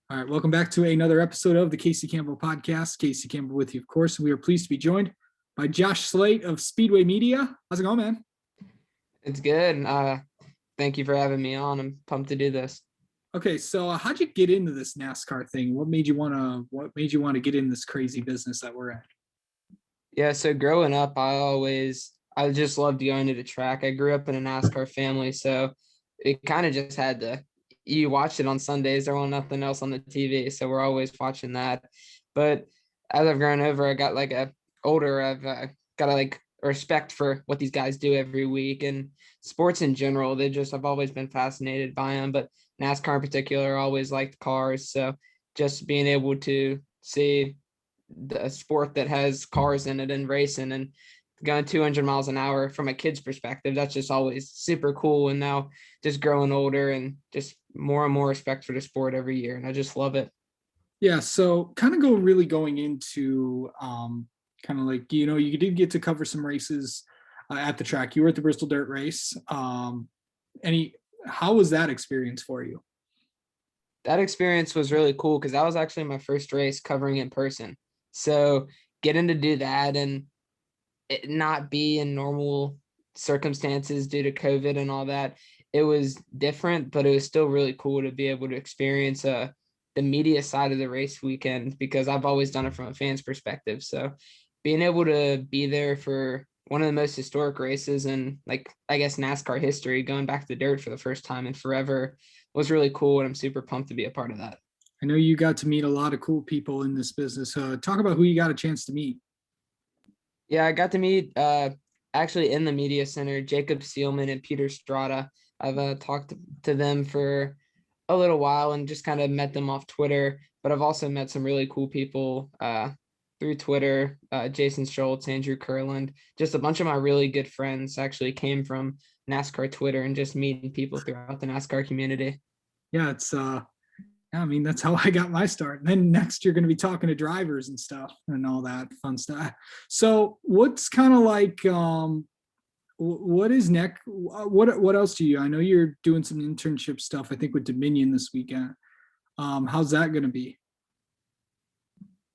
All right, welcome back to another episode of the Casey Campbell Podcast. Casey Campbell with you, of course. We are pleased to be joined by Josh Slate of Speedway Media. How's it going, man? It's good. Thank you for having me on. I'm pumped to do this. Okay, so how'd you get into this NASCAR thing? What made you want to get in this crazy business that we're in? Yeah, so growing up, I just loved going to the track. I grew up in a NASCAR family, so it kind of just had to. You watched it on Sundays. There was nothing else on the TV, so we're always watching that. But as I've grown over, I got older. I've got a respect for what these guys do every week and sports in general. I've always been fascinated by them, but NASCAR in particular, I always liked cars. So just being able to see the sport that has cars in it and racing and going 200 miles an hour from a kid's perspective, that's just always super cool. And now just growing older and just more and more respect for the sport every year. And I just love it. Yeah, so kind of going into kind of like, you did get to cover some races at the track. You were at the Bristol Dirt Race. How was that experience for you? That experience was really cool because that was actually my first race covering in person. So getting to do that and it not be in normal circumstances due to COVID and all that, it was different, but it was still really cool to be able to experience the media side of the race weekend because I've always done it from a fan's perspective. So being able to be there for one of the most historic races in I guess NASCAR history, going back to the dirt for the first time in forever was really cool. And I'm super pumped to be a part of that. I know you got to meet a lot of cool people in this business. Talk about who you got a chance to meet. Yeah, I got to meet actually in the media center, Jacob Seelman and Peter Strada. I've talked to them for a little while and just kind of met them off Twitter, but I've also met some really cool people through Twitter, Jason Schultz, Andrew Kurland, just a bunch of my really good friends actually came from NASCAR Twitter and just meeting people throughout the NASCAR community. Yeah, I mean, that's how I got my start. And then next you're going to be talking to drivers and stuff and all that fun stuff. So what's kind of like, what is next? What else do you, I know you're doing some internship stuff, I think with Dominion this weekend. How's that going to be?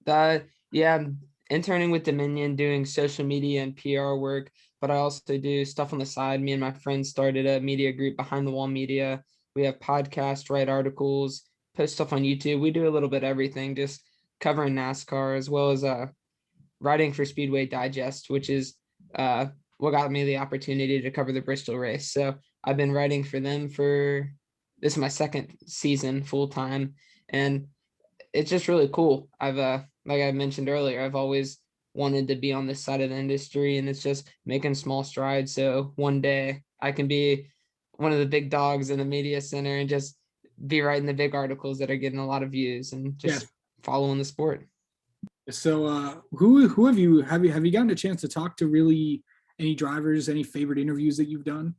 Yeah, I'm interning with Dominion, doing social media and PR work, but I also do stuff on the side. Me and my friends started a media group, Behind the Wall Media. We have podcasts, write articles, post stuff on YouTube. We do a little bit of everything, just covering NASCAR as well as writing for Speedway Digest, which is what got me the opportunity to cover the Bristol race. So I've been writing for them this is my second season full time, and it's just really cool. I've like I mentioned earlier, I've always wanted to be on this side of the industry, and it's just making small strides. So one day I can be one of the big dogs in the media center and just be writing the big articles that are getting a lot of views and just following the sport. So who have you gotten a chance to talk to really any drivers, any favorite interviews that you've done?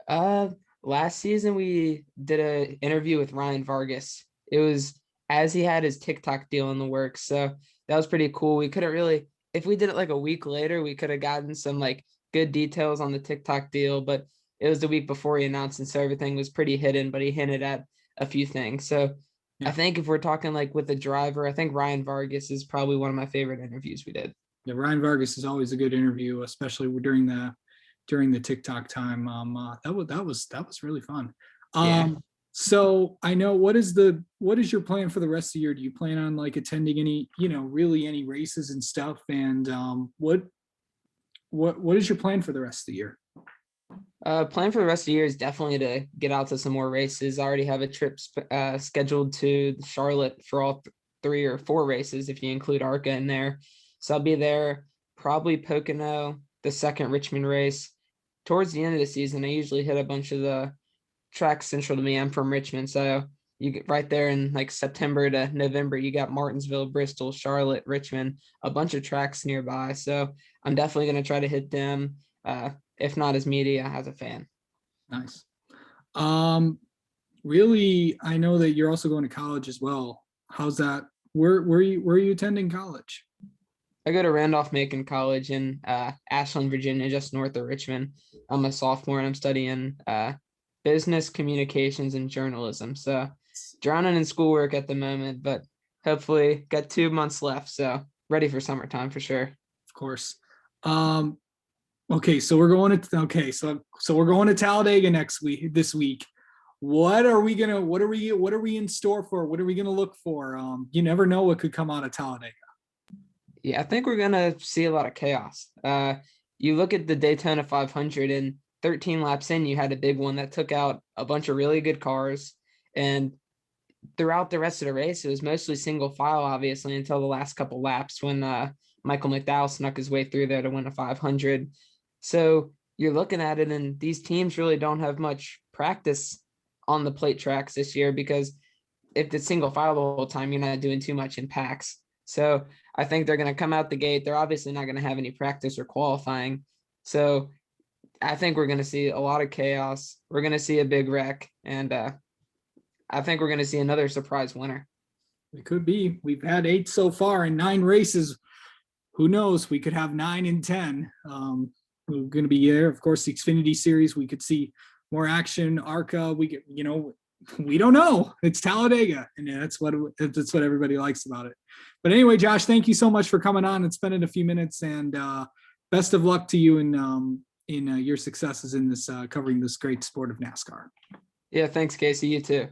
Last season we did an interview with Ryan Vargas. It was as he had his TikTok deal in the works. So that was pretty cool. We couldn't really, if we did it like a week later, we could have gotten some good details on the TikTok deal, but it was the week before he announced, and so everything was pretty hidden, but he hinted at a few things. So yeah. I think if we're talking with the driver, I think Ryan Vargas is probably one of my favorite interviews we did. Yeah, Ryan Vargas is always a good interview, especially during the TikTok time. That was really fun. Yeah. So I know what is your plan for the rest of the year? Do you plan on attending any, really any races and stuff? And what is your plan for the rest of the year? Plan for the rest of the year is definitely to get out to some more races. I already have a trip scheduled to Charlotte for all 3 or 4 races if you include ARCA in there. So I'll be there, probably Pocono, the second Richmond race. Towards the end of the season, I usually hit a bunch of the tracks central to me. I'm from Richmond, so you get right there in September to November, you got Martinsville, Bristol, Charlotte, Richmond, a bunch of tracks nearby. So I'm definitely going to try to hit them, if not as media, as a fan. Nice. Really, I know that you're also going to college as well. How's that? Where are you attending college? I go to Randolph-Macon College in Ashland, Virginia, just north of Richmond. I'm a sophomore and I'm studying business communications and journalism. So drowning in schoolwork at the moment, but hopefully got 2 months left. So ready for summertime for sure. Of course. Okay, so we're going to we're going to Talladega this week. What are we in store for? What are we gonna look for? You never know what could come out of Talladega. Yeah, I think we're gonna see a lot of chaos. You look at the Daytona 500, and 13 laps in, you had a big one that took out a bunch of really good cars. And throughout the rest of the race, it was mostly single file, obviously, until the last couple laps when Michael McDowell snuck his way through there to win a 500. So you're looking at it, and these teams really don't have much practice on the plate tracks this year, because if it's single file the whole time, you're not doing too much in packs. So I think they're going to come out the gate. They're obviously not going to have any practice or qualifying. So I think we're going to see a lot of chaos. We're going to see a big wreck. And I think we're going to see another surprise winner. It could be. We've had 8 so far in 9 races. Who knows? We could have 9 and 10. We're going to be there. Of course, the Xfinity Series, we could see more action. ARCA, we don't know. It's Talladega, and that's what everybody likes about it. But anyway, Josh, thank you so much for coming on and spending a few minutes, and best of luck to you in your successes in this covering this great sport of NASCAR. Yeah, thanks, Casey. You too.